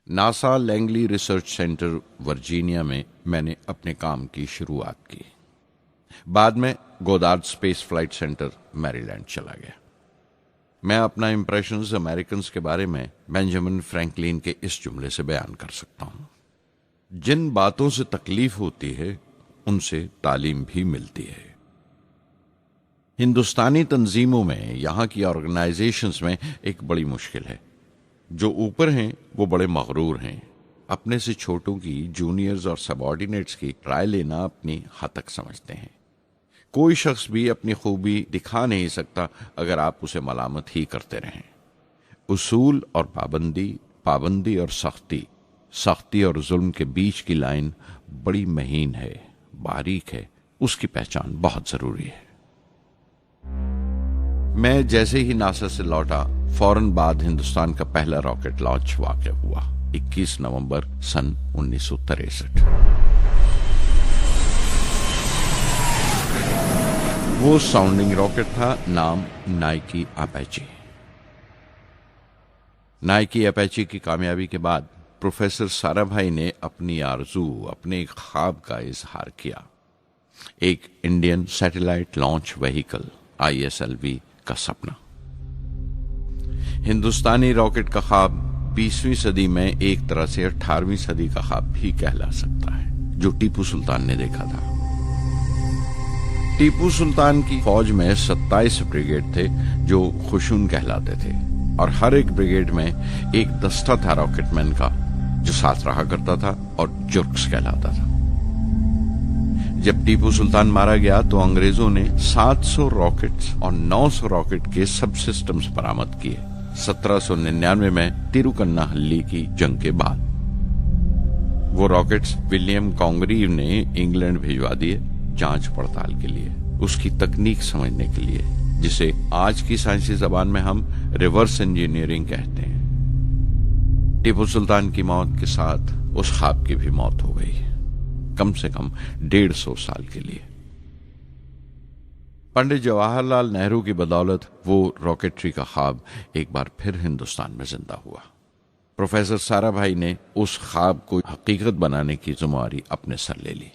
NASA Langley research centre Virginia में मैंने अपने काम की शुरुआत की। बाद में Goddard space flight centre Maryland चला गया। मैं अपना इंप्रेशंस अमेरिकन्स के बारे में बेंजामिन फ्रैंकलिन के इस जुमले से बयान कर सकता हूं। जिन बातों से तकलीफ होती है उनसे तालीम भी मिलती है। हिंदुस्तानी तंजीमों में, यहां की ऑर्गेनाइजेशंस में एक बड़ी मुश्किल है। जो ऊपर हैं वो बड़े मगरूर हैं। अपने से छोटों की, जूनियर्स और सबॉर्डिनेट्स की राय लेना अपनी हतक समझते हैं। कोई शख्स भी अपनी खूबी दिखा नहीं सकता अगर आप उसे मलामत ही करते रहें। उसूल और पाबंदी, पाबंदी और सख्ती, सख्ती और जुल्म के बीच की लाइन बड़ी महीन है, बारीक है। उसकी पहचान बहुत जरूरी है। मैं जैसे ही नासा से लौटा, फौरन बाद हिंदुस्तान का पहला रॉकेट लॉन्च वाक़ हुआ 21 नवंबर सन 1963। वो साउंडिंग रॉकेट था, नाम नाइकी अपेची। नाइकी अपेची की कामयाबी के बाद प्रोफेसर साराभाई ने अपनी आरजू, अपने एक ख्वाब का इजहार किया। एक Indian satellite launch vehicle ISLV का सपना। हिंदुस्तानी रॉकेट का ख्वाब 20वीं सदी में एक तरह से 18वीं सदी का ख्वाब भी कहला सकता है, जो टीपू सुल्तान ने देखा था। टीपू सुल्तान की फौज में 27 ब्रिगेड थे जो खुशून कहलाते थे, और हर एक ब्रिगेड में एक दस्ता था रॉकेटमैन का जो साथ रहा करता था और जुर्क्स कहलाता था। जब टीपू सुल्तान मारा गया तो अंग्रेजों ने 700 रॉकेट्स और 900 रॉकेट के सब सिस्टम्स बरामद किए 1799 में तिरुकन्नाहल्ली की जंग के बाद। वो रॉकेट्स विलियम कॉन्गरीव ने इंग्लैंड भिजवा दिए जांच पड़ताल के लिए, उसकी तकनीक समझने के लिए, जिसे आज की साइंसी जबान में हम रिवर्स इंजीनियरिंग कहते हैं। टीपू सुल्तान की मौत के साथ उस ख्वाब की भी मौत हो गई, कम से कम 150 साल के लिए। पंडित जवाहरलाल नेहरू की बदौलत वो रॉकेटरी का ख्वाब एक बार फिर हिंदुस्तान में जिंदा हुआ। प्रोफेसर साराभाई ने उस ख्वाब को हकीकत बनाने की जिम्मेदारी अपने सर ले ली।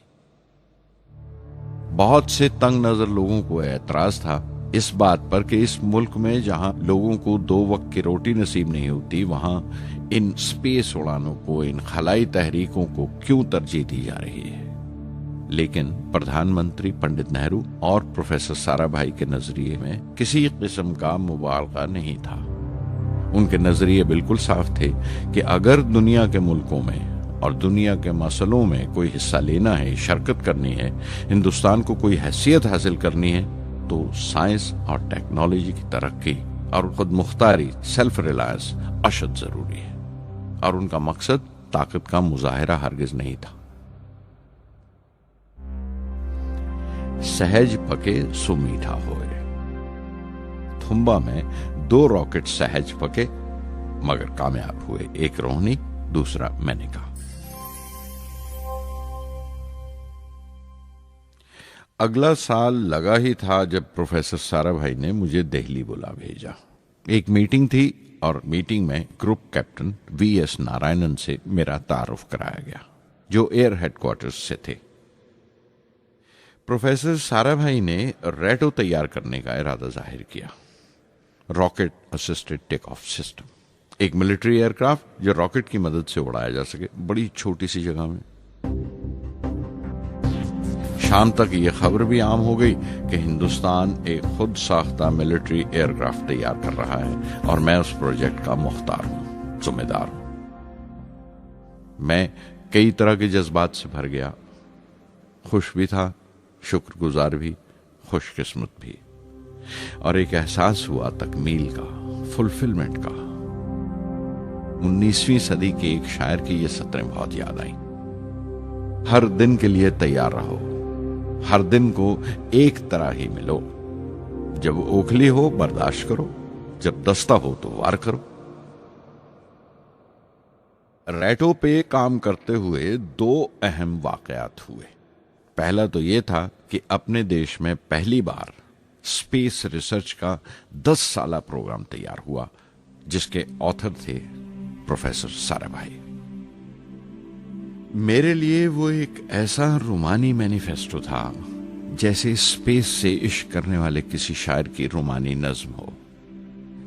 बहुत से तंग नजर लोगों को एतराज था इस बात पर कि इस मुल्क में जहां लोगों को 2 वक्त की रोटी नसीब नहीं होती, वहां इन स्पेस उड़ानों को, इन खलाई तहरीकों को क्यों तरजीह दी जा रही है। लेकिन प्रधानमंत्री पंडित नेहरू और प्रोफेसर साराभाई के नजरिए में किसी किस्म का मुबालगा नहीं था। उनके नजरिए बिल्कुल साफ थे कि अगर दुनिया के मुल्कों में और दुनिया के मसलों में कोई हिस्सा लेना है, शिरकत करनी है, हिंदुस्तान को कोई हैसियत हासिल करनी है, तो साइंस और टेक्नोलॉजी की तरक्की और खुद मुख्तारी, सेल्फ रिलायंस अशद जरूरी है। और उनका मकसद ताकत का मुजाहिरा हरगिज नहीं था। सहज पके सो मीठा होए। थुम्बा में 2 रॉकेट सहज पके मगर कामयाब हुए, एक रोहिणी, दूसरा मेनका। अगला साल लगा ही था जब प्रोफेसर साराभाई ने मुझे दिल्ली बुला भेजा। एक मीटिंग थी और मीटिंग में ग्रुप कैप्टन VS नारायणन से मेरा तारुफ कराया गया, जो एयर हेडक्वार्टर्स से थे। प्रोफेसर साराभाई ने रेटो तैयार करने का इरादा जाहिर किया, rocket assisted take off system, एक मिलिट्री एयरक्राफ्ट जो रॉकेट की मदद से उड़ाया जा सके बड़ी छोटी सी जगह में। शाम तक यह खबर भी आम हो गई कि हिंदुस्तान एक खुद साख्ता मिलिट्री एयरक्राफ्ट तैयार कर रहा है और मैं उस प्रोजेक्ट का मुख्तार हूं, जिम्मेदार हूं। मैं कई तरह के जज्बात से भर गया, खुश भी था, शुक्रगुजार भी, खुशकिस्मत भी, और एक एहसास हुआ तकमील का, फुलफिलमेंट का। 19वीं सदी के एक शायर की ये सतरें बहुत याद आई। हर दिन के लिए तैयार रहो, हर दिन को एक तरह ही मिलो। जब ओखली हो बर्दाश्त करो, जब दस्ता हो तो वार करो। रेटो पे काम करते हुए 2 अहम वाकयात हुए। पहला तो यह था कि अपने देश में पहली बार स्पेस रिसर्च का 10 साला प्रोग्राम तैयार हुआ, जिसके ऑथर थे प्रोफेसर साराभाई। मेरे लिए वो एक ऐसा रूमानी मैनिफेस्टो था जैसे स्पेस से इश्क करने वाले किसी शायर की रूमानी नज्म हो,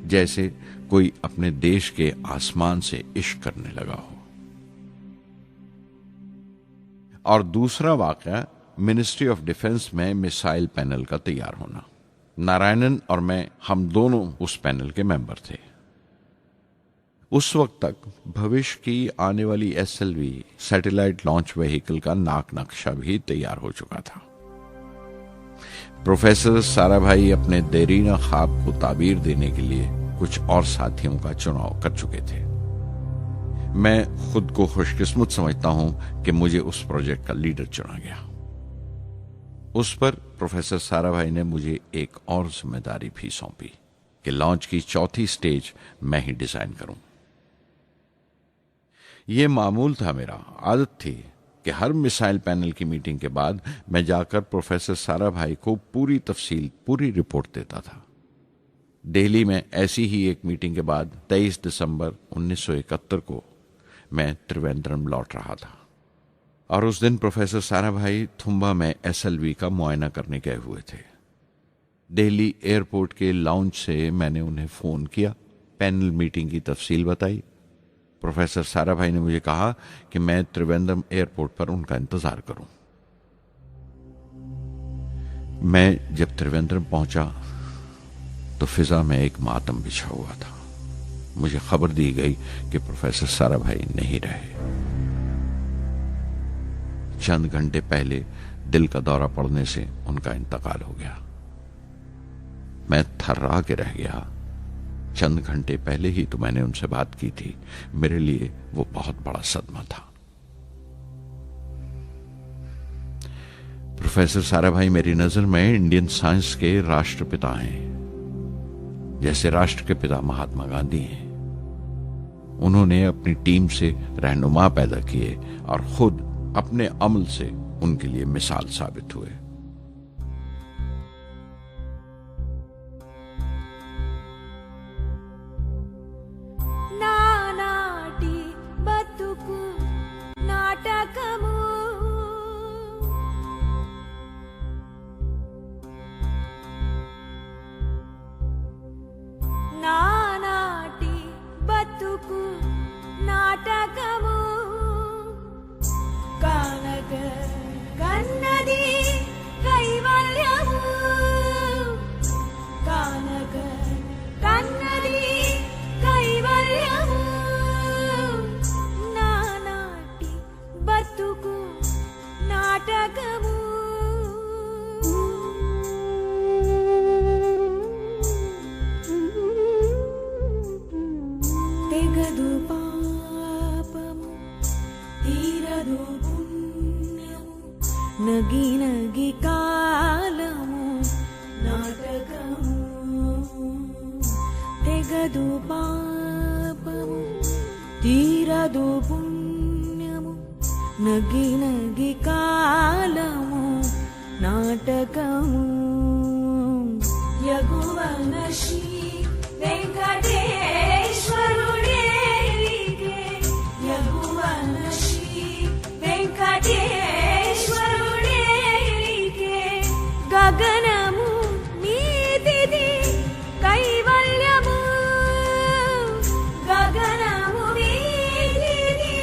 जैसे कोई अपने देश के आसमान से इश्क करने लगा हो। और दूसरा वाकया मिनिस्ट्री ऑफ डिफेंस में मिसाइल पैनल का तैयार होना। नारायणन और मैं, हम दोनों उस पैनल के मेंबर थे। उस वक्त तक भविष्य की आने वाली SLV सैटेलाइट लॉन्च व्हीकल का नाक नक्शा भी तैयार हो चुका था। प्रोफेसर साराभाई अपने देरीना ख्वाब को ताबीर देने के लिए कुछ और साथियों का चुनाव कर चुके थे। मैं खुद को खुशकिस्मत समझता हूं कि मुझे उस प्रोजेक्ट का लीडर चुना गया। उस पर प्रोफेसर साराभाई ने मुझे एक और जिम्मेदारी भी सौंपी कि लॉन्च की चौथी स्टेज मैं ही डिजाइन करूं। यह मामूल था, मेरा आदत थी कि हर मिसाइल पैनल की मीटिंग के बाद मैं जाकर प्रोफेसर साराभाई को पूरी तफसील, पूरी रिपोर्ट देता था। दिल्ली में ऐसी ही एक मीटिंग के बाद 23 दिसंबर 1971 को मैं त्रिवेंद्रम लौट रहा था और उस दिन प्रोफेसर साराभाई थुम्बा में SLV का मुआयना करने गए हुए थे। दिल्ली एयरपोर्ट के लाउंज से मैंने उन्हें फोन किया, पैनल मीटिंग की तफसील बताई। प्रोफेसर साराभाई ने मुझे कहा कि मैं त्रिवेंद्रम एयरपोर्ट पर उनका इंतजार करूं। मैं जब त्रिवेंद्रम पहुंचा तो फिजा में एक मातम बिछा हुआ था। मुझे खबर दी गई कि प्रोफेसर साराभाई नहीं रहे। चंद घंटे पहले दिल का दौरा पड़ने से उनका इंतकाल हो गया। मैं थर्रा के रह गया। चंद घंटे पहले ही तो मैंने उनसे बात की थी। मेरे लिए वो बहुत बड़ा सदमा था। प्रोफेसर साराभाई मेरी नजर में इंडियन साइंस के राष्ट्रपिता हैं, जैसे राष्ट्र के पिता महात्मा गांधी हैं। उन्होंने अपनी टीम से रहनुमा पैदा किए और खुद अपने अमल से उनके लिए मिसाल साबित हुए। నగి నగి కాలము నాటకము తెగదు పాపము తీరదు పుణ్యము నగి నగి కాలము నాటకము యగువన శ్రీ వెంకటేశ్వరుడే యగువన శ్రీ వెంకటేశ్వరుడే గగనము మీదిది కైవల్యము గగనము మీదిది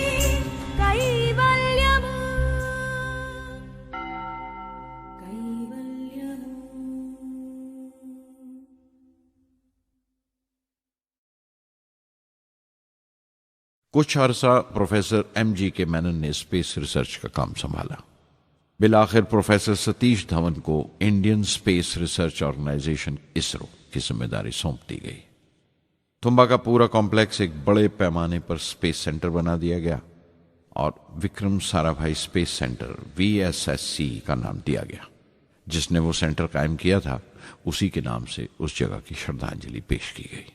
కైవల్యము కైవల్యము। कुछ अरसा प्रोफेसर MG के मेनन ने स्पेस रिसर्च का काम संभाला। बिलाखिर प्रोफेसर सतीश धवन को Indian Space Research Organisation ISRO की जिम्मेदारी सौंप दी गई। तुम्बा का पूरा कॉम्प्लेक्स एक बड़े पैमाने पर स्पेस सेंटर बना दिया गया और Vikram Sarabhai space centre VSSC का नाम दिया गया। जिसने वो सेंटर कायम किया था उसी के नाम से उस जगह की श्रद्धांजलि पेश की गई।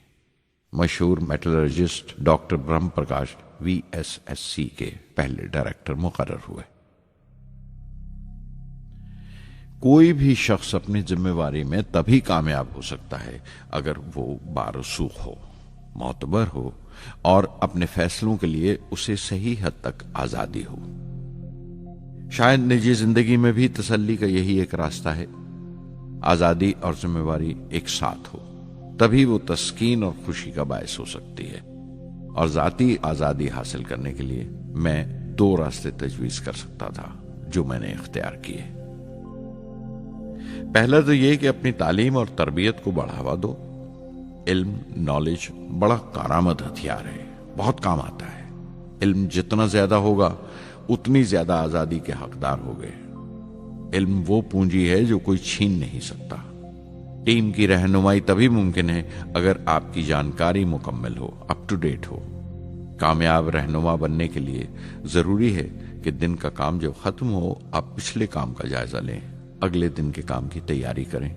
मशहूर मेटलर्जिस्ट डॉक्टर ब्रह्म प्रकाश VSSC के पहले डायरेक्टर मुकर्रर हुए। कोई भी शख्स अपनी जिम्मेवारी में तभी कामयाब हो सकता है अगर वो बारसूख हो, मोतबर हो और अपने फैसलों के लिए उसे सही हद तक आजादी हो। शायद निजी जिंदगी में भी तसल्ली का यही एक रास्ता है, आजादी और जिम्मेवारी एक साथ हो, तभी वो तस्कीन और खुशी का बायस हो सकती है। और जाती आजादी हासिल करने के लिए मैं 2 रास्ते तजवीज कर सकता था जो मैंने इख्तियार किए। पहला तो ये कि अपनी तालीम और तरबियत को बढ़ावा दो। इल्म, नॉलेज बड़ा कारामद हथियार है, बहुत काम आता है। इल्म जितना ज्यादा होगा उतनी ज्यादा आजादी के हकदार हो गए। इल्म वो पूंजी है जो कोई छीन नहीं सकता। टीम की रहनुमाई तभी मुमकिन है अगर आपकी जानकारी मुकम्मल हो, अप टू डेट हो। कामयाब रहनुमा बनने के लिए जरूरी है कि दिन का काम जब खत्म हो आप पिछले काम का जायजा लें, अगले दिन के काम की तैयारी करें।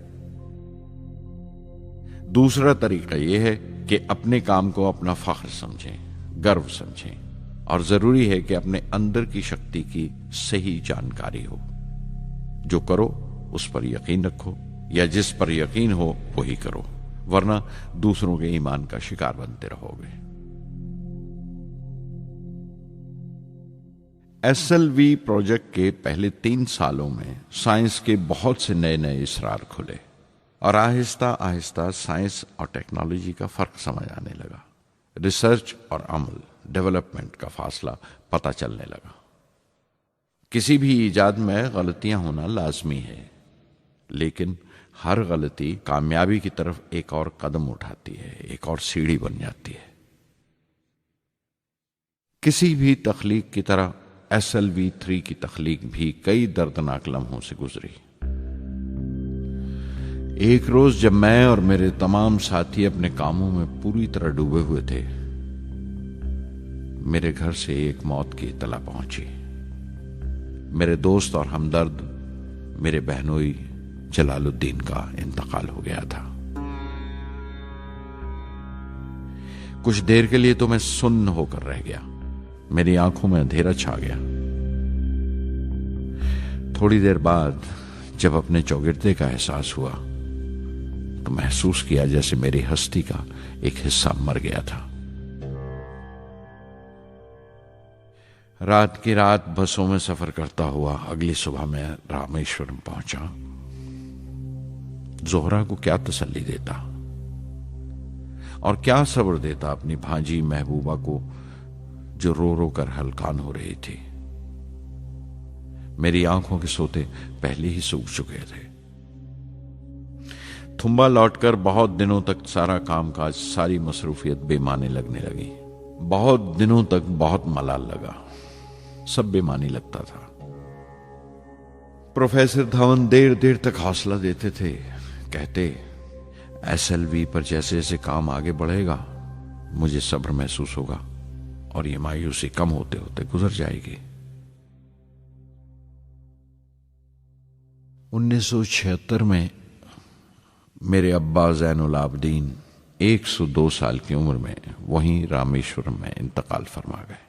दूसरा तरीका यह है कि अपने काम को अपना फख्र समझें, गर्व समझें, और जरूरी है कि अपने अंदर की शक्ति की सही जानकारी हो। जो करो उस पर यकीन रखो, या जिस पर यकीन हो वही करो, वरना दूसरों के ईमान का शिकार बनते रहोगे। SLV प्रोजेक्ट के पहले 3 सालों में साइंस के बहुत से नए नए इसरार खुले और आहिस्ता आहिस्ता साइंस और टेक्नोलॉजी का फर्क समझ आने लगा। रिसर्च और अमल, डेवलपमेंट का फासला पता चलने लगा। किसी भी इजाद में गलतियां होना लाजमी है, लेकिन हर गलती कामयाबी की तरफ एक और कदम उठाती है, एक और सीढ़ी बन जाती है। किसी भी तख्लीक की तरह SLV3 की तख्लीक भी कई दर्दनाक लम्हों से गुजरी। एक रोज जब मैं और मेरे तमाम साथी अपने कामों में पूरी तरह डूबे हुए थे, मेरे घर से एक मौत की इत्तला पहुंची। मेरे दोस्त और हमदर्द मेरे बहनोई जलालुद्दीन का इंतकाल हो गया था। कुछ देर के लिए तो मैं सुन्न होकर रह गया, मेरी आंखों में अंधेरा छा गया। थोड़ी देर बाद जब अपने चौगिरदे का एहसास हुआ तो महसूस किया जैसे मेरी हस्ती का एक हिस्सा मर गया था। रात की रात बसों में सफर करता हुआ अगली सुबह मैं रामेश्वरम पहुंचा। जोहरा को क्या तसल्ली देता और क्या सब्र देता अपनी भांजी महबूबा को, जो रो रो कर हलकान हो रही थी। मेरी आंखों के सोते पहले ही सूख चुके थे। थुम्बा लौटकर बहुत दिनों तक सारा कामकाज, सारी मसरूफियत बेमानी लगने लगी। बहुत दिनों तक बहुत मलाल लगा, सब बेमानी लगता था। प्रोफेसर धवन देर देर तक हौसला देते थे, कहते SLV पर जैसे जैसे काम आगे बढ़ेगा मुझे सब्र महसूस होगा और ये मायूसी कम होते होते गुजर जाएगी। 1976 में मेरे अब्बा ज़ैनुल आबदीन 102 साल की उम्र में वहीं रामेश्वरम में इंतकाल फरमा गए।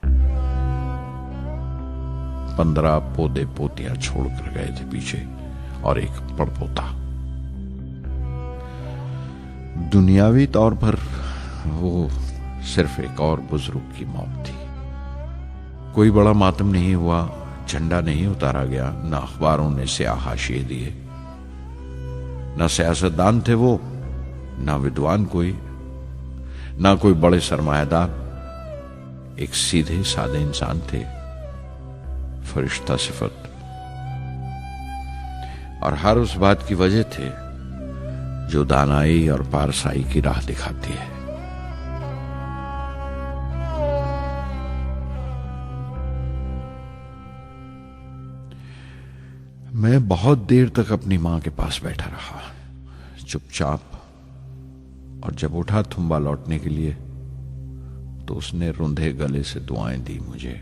15 पोते पोतियां छोड़कर गए थे पीछे और एक पड़पोता। दुनियावी तौर पर वो सिर्फ एक और बुजुर्ग की मौत थी। कोई बड़ा मातम नहीं हुआ, झंडा नहीं उतारा गया, न अखबारों ने स्याह हाशिए दिए, न सियासतदान थे वो, न विद्वान कोई, न कोई बड़े सरमायादार। एक सीधे सादे इंसान थे, फरिश्ता सिफत। और हर उस बात की वजह थे जो दानाई और पारसाई की राह दिखाती है। मैं बहुत देर तक अपनी मां के पास बैठा रहा, चुपचाप। और जब उठा थुम्बा लौटने के लिए तो उसने रुंधे गले से दुआएं दी मुझे।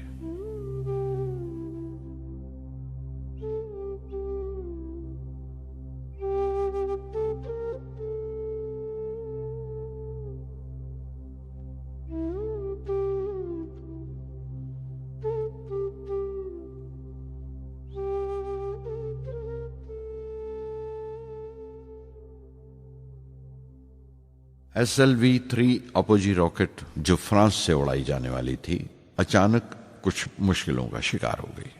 SLV3 अपोजी रॉकेट जो फ्रांस से उड़ाई जाने वाली थी, अचानक कुछ मुश्किलों का शिकार हो गई।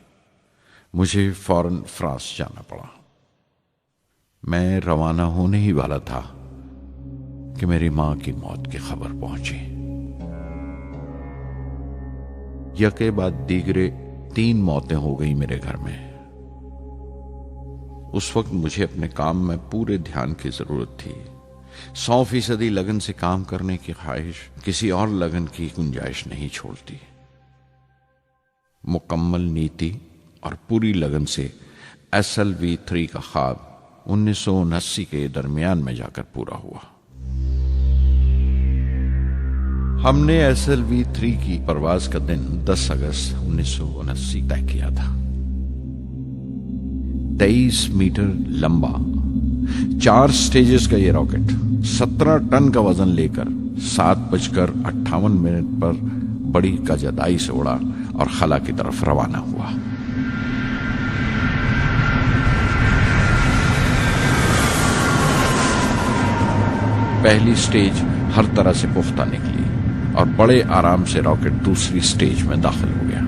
मुझे फौरन फ्रांस जाना पड़ा। मैं रवाना होने ही वाला था कि मेरी मां की मौत की खबर पहुंची। यके बाद दीगरे 3 मौतें हो गई मेरे घर में। उस वक्त मुझे अपने काम में पूरे ध्यान की जरूरत थी। 100% लगन से काम करने की ख्वाहिश किसी और लगन की गुंजाइश नहीं छोड़ती। मुकम्मल नीति और पूरी लगन से SLV-3 का ख्वाब 1979 के दरमियान में जाकर पूरा हुआ। हमने SLV-3 की परवाज का दिन 10 अगस्त 1979 तय किया था। 23 मीटर लंबा 4 स्टेजेस का ये रॉकेट 17 टन का वजन लेकर 7:58 पर बड़ी कजदाई से उड़ा और खला की तरफ रवाना हुआ। पहली स्टेज हर तरह से पुख्ता निकली और बड़े आराम से रॉकेट दूसरी स्टेज में दाखिल हो गया।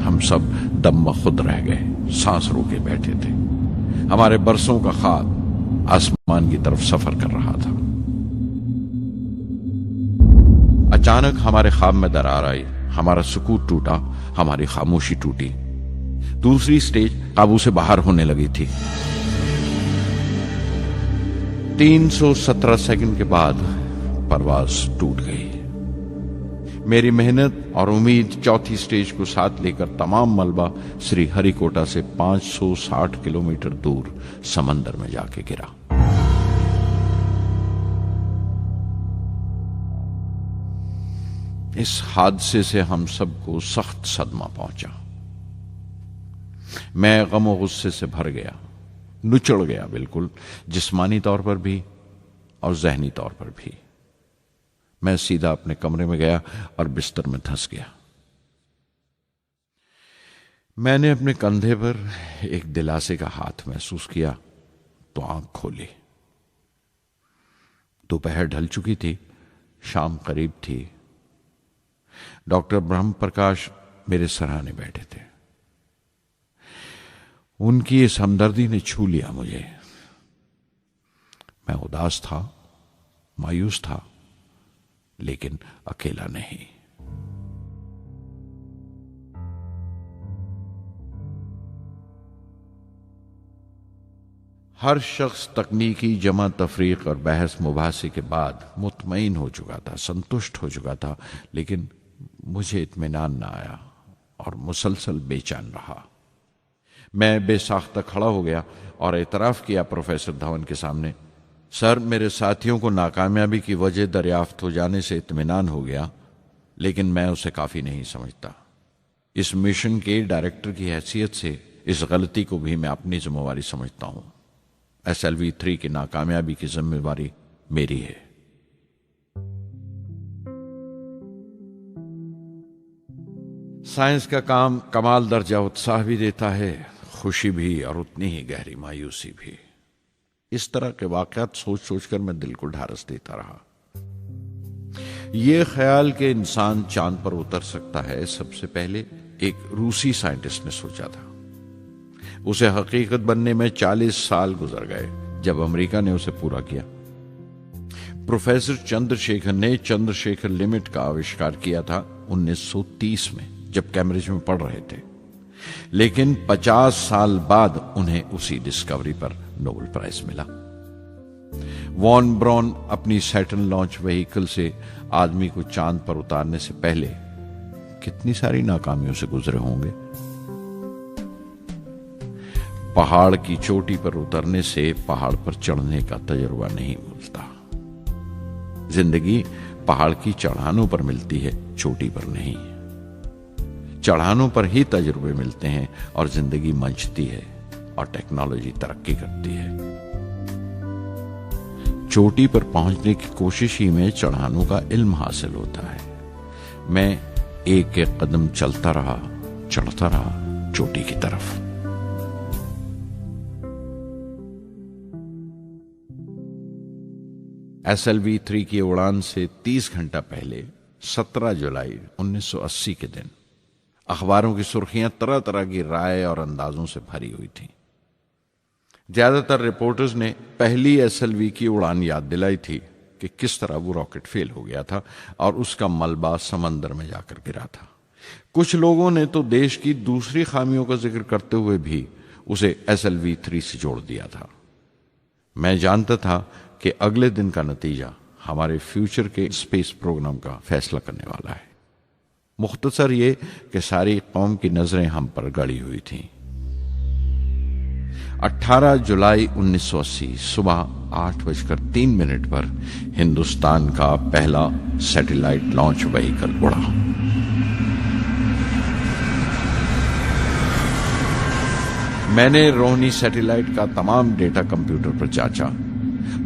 हम सब दम खुद रह गए, सांस रोके बैठे थे। हमारे बरसों का ख्वाब आसमान की तरफ सफर कर रहा था। अचानक हमारे ख्वाब में दरार आई, हमारा सुकूत टूटा, हमारी खामोशी टूटी। दूसरी स्टेज काबू से बाहर होने लगी थी। 317 सेकंड के बाद परवाज टूट गई। मेरी मेहनत और उम्मीद चौथी स्टेज को साथ लेकर तमाम मलबा श्री हरिकोटा से 560 किलोमीटर दूर समंदर में जाके गिरा। इस हादसे से हम सबको सख्त सदमा पहुंचा। मैं गम और गुस्से से भर गया, नुचड़ गया, बिल्कुल जिस्मानी तौर पर भी और जहनी तौर पर भी। मैं सीधा अपने कमरे में गया और बिस्तर में धंस गया। मैंने अपने कंधे पर एक दिलासे का हाथ महसूस किया तो आंख खोली। दोपहर ढल चुकी थी, शाम करीब थी। डॉक्टर ब्रह्म प्रकाश मेरे सराहने बैठे थे। उनकी इस हमदर्दी ने छू लिया मुझे। मैं उदास था, मायूस था, लेकिन अकेला नहीं। हर शख्स तकनीकी जमा तफरीक और बहस मुबासे के बाद मुतमईन हो चुका था, संतुष्ट हो चुका था, लेकिन मुझे इत्मीनान ना आया और मुसलसल बेचैन रहा। मैं बेसाख्ता खड़ा हो गया और एतराफ किया प्रोफेसर धवन के सामने, सर, मेरे साथियों को नाकामयाबी की वजह दरियाफ्त हो जाने से इत्मीनान हो गया, लेकिन मैं उसे काफी नहीं समझता। इस मिशन के डायरेक्टर की हैसियत से इस गलती को भी मैं अपनी जिम्मेवारी समझता हूं। SLV-3 की नाकामयाबी की जिम्मेवारी मेरी है। साइंस का काम कमाल दर्जा उत्साह भी देता है, खुशी भी और उतनी ही गहरी मायूसी भी। इस तरह के वाकयात सोच सोचकर मैं दिल को ढारस देता रहा। यह ख्याल कि इंसान चांद पर उतर सकता है, सबसे पहले एक रूसी साइंटिस्ट ने सोचा था। उसे हकीकत बनने में 40 साल गुजर गए जब अमेरिका ने उसे पूरा किया। प्रोफेसर चंद्रशेखर ने चंद्रशेखर लिमिट का आविष्कार किया था 1930 में, जब कैम्ब्रिज में पढ़ रहे थे, लेकिन 50 साल बाद उन्हें उसी डिस्कवरी पर नोबेल प्राइज मिला। वॉन ब्रॉन अपनी सैटर्न लॉन्च व्हीकल से आदमी को चांद पर उतारने से पहले कितनी सारी नाकामियों से गुजरे होंगे। पहाड़ की चोटी पर उतरने से पहाड़ पर चढ़ने का तजुर्बा नहीं मिलता। जिंदगी पहाड़ की चढ़ानों पर मिलती है, चोटी पर नहीं। चढ़ानों पर ही तजुर्बे मिलते हैं और जिंदगी मंचती है और टेक्नोलॉजी तरक्की करती है। चोटी पर पहुंचने की कोशिश ही में चढ़ानों का इल्म हासिल होता है। मैं एक एक कदम चलता रहा, चढ़ता रहा चोटी की तरफ। SLV-3 की उड़ान से 30 घंटा पहले 17 जुलाई 1980 के दिन अखबारों की सुर्खियां तरह तरह की राय और अंदाजों से भरी हुई थीं। ज्यादातर रिपोर्टर्स ने पहली एसएलवी की उड़ान याद दिलाई थी कि किस तरह वो रॉकेट फेल हो गया था और उसका मलबा समंदर में जाकर गिरा था। कुछ लोगों ने तो देश की दूसरी खामियों का जिक्र करते हुए भी उसे SLV-3 से जोड़ दिया था। मैं जानता था कि अगले दिन का नतीजा हमारे फ्यूचर के स्पेस प्रोग्राम का फैसला करने वाला है। मुख्तसर ये कि सारी कौम की नजरें हम पर गड़ी हुई थीं। 18 जुलाई 1980 सुबह 8:03 पर हिंदुस्तान का पहला सैटेलाइट लॉन्च व्हीकल उड़ा। मैंने रोहिणी सैटेलाइट का तमाम डेटा कंप्यूटर पर जांचा।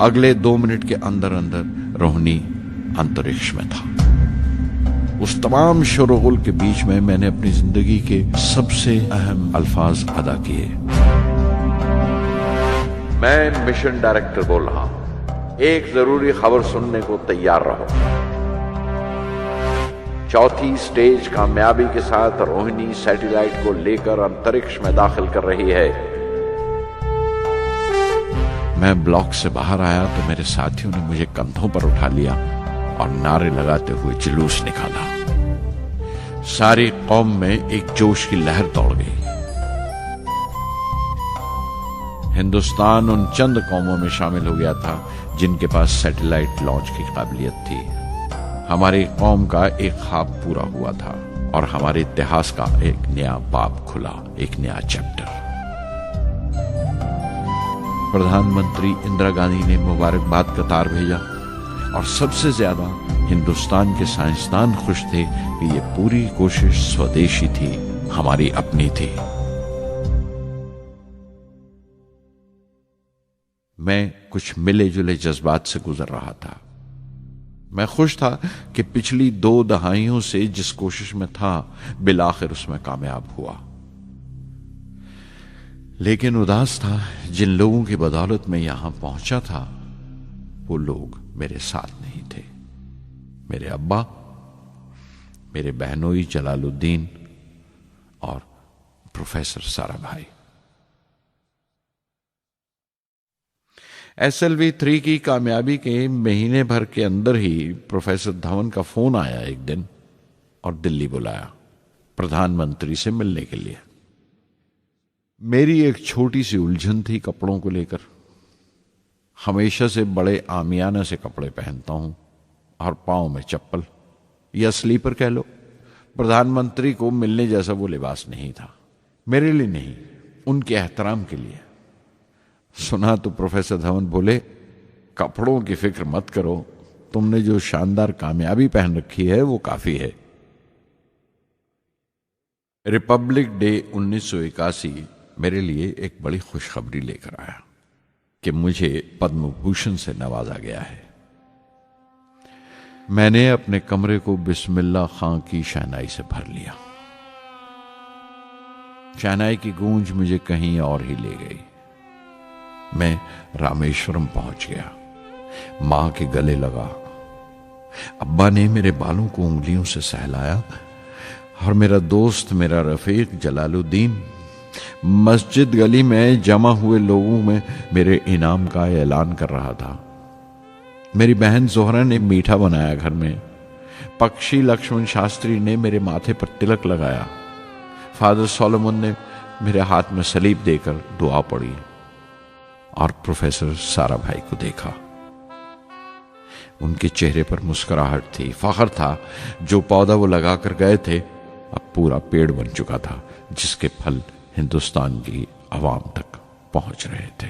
अगले 2 मिनट के अंदर अंदर रोहिणी अंतरिक्ष में था। उस तमाम शोरगुल के बीच में मैंने अपनी जिंदगी के सबसे अहम अल्फाज अदा किए। मैं मिशन डायरेक्टर बोल रहा हूं, एक जरूरी खबर सुनने को तैयार रहो। चौथी स्टेज कामयाबी के साथ रोहिणी सैटेलाइट को लेकर अंतरिक्ष में दाखिल कर रही है। मैं ब्लॉक से बाहर आया तो मेरे साथियों ने मुझे कंधों पर उठा लिया और नारे लगाते हुए जुलूस निकाला। सारी कौम में एक जोश की लहर दौड़ गई। हिंदुस्तान उन चंद कौमों में शामिल हो गया था जिनके पास सैटेलाइट लॉन्च की काबिलियत थी। हमारी कौम का एक ख्वाब पूरा हुआ था और हमारे इतिहास का एक नया बाब खुला, एक नया चैप्टर। प्रधानमंत्री इंदिरा गांधी ने मुबारकबाद का तार भेजा और सबसे ज्यादा हिंदुस्तान के साइंसदान खुश थे कि ये पूरी कोशिश स्वदेशी थी, हमारी अपनी थी। मैं कुछ मिले जुले जज्बात से गुजर रहा था। मैं खुश था कि पिछली 2 दहाइयों से जिस कोशिश में था बिलाखिर उसमें कामयाब हुआ, लेकिन उदास था जिन लोगों की बदौलत में यहां पहुंचा था वो लोग मेरे साथ नहीं थे। मेरे अब्बा, मेरे बहनोई जलालुद्दीन और प्रोफेसर साराभाई। SLV-3 की कामयाबी के महीने भर के अंदर ही प्रोफेसर धवन का फोन आया एक दिन और दिल्ली बुलाया प्रधानमंत्री से मिलने के लिए। मेरी एक छोटी सी उलझन थी कपड़ों को लेकर। हमेशा से बड़े आमियाना से कपड़े पहनता हूं और पांव में चप्पल या स्लीपर कह लो। प्रधानमंत्री को मिलने जैसा वो लिबास नहीं था, मेरे लिए नहीं, उनके एहतराम के लिए। सुना तो प्रोफेसर धवन बोले, कपड़ों की फिक्र मत करो, तुमने जो शानदार कामयाबी पहन रखी है वो काफी है। रिपब्लिक डे 1981 मेरे लिए एक बड़ी खुशखबरी लेकर आया कि मुझे पद्म भूषण से नवाजा गया है। मैंने अपने कमरे को बिस्मिल्लाह खां की शहनाई से भर लिया। शहनाई की गूंज मुझे कहीं और ही ले गई। मैं रामेश्वरम पहुंच गया, मां के गले लगा। अब्बा ने मेरे बालों को उंगलियों से सहलाया और मेरा दोस्त, मेरा रफीक जलालुद्दीन मस्जिद गली में जमा हुए लोगों में मेरे इनाम का ऐलान कर रहा था। मेरी बहन जोहरा ने मीठा बनाया घर में। पक्षी लक्ष्मण शास्त्री ने मेरे माथे पर तिलक लगाया। फादर सोलोमन ने मेरे हाथ में सलीब देकर दुआ पढ़ी और प्रोफेसर साराभाई को देखा। उनके चेहरे पर मुस्कुराहट थी, फख्र था। जो पौधा वो लगाकर गए थे अब पूरा पेड़ बन चुका था, जिसके फल हिंदुस्तान की आवाम तक पहुंच रहे थे।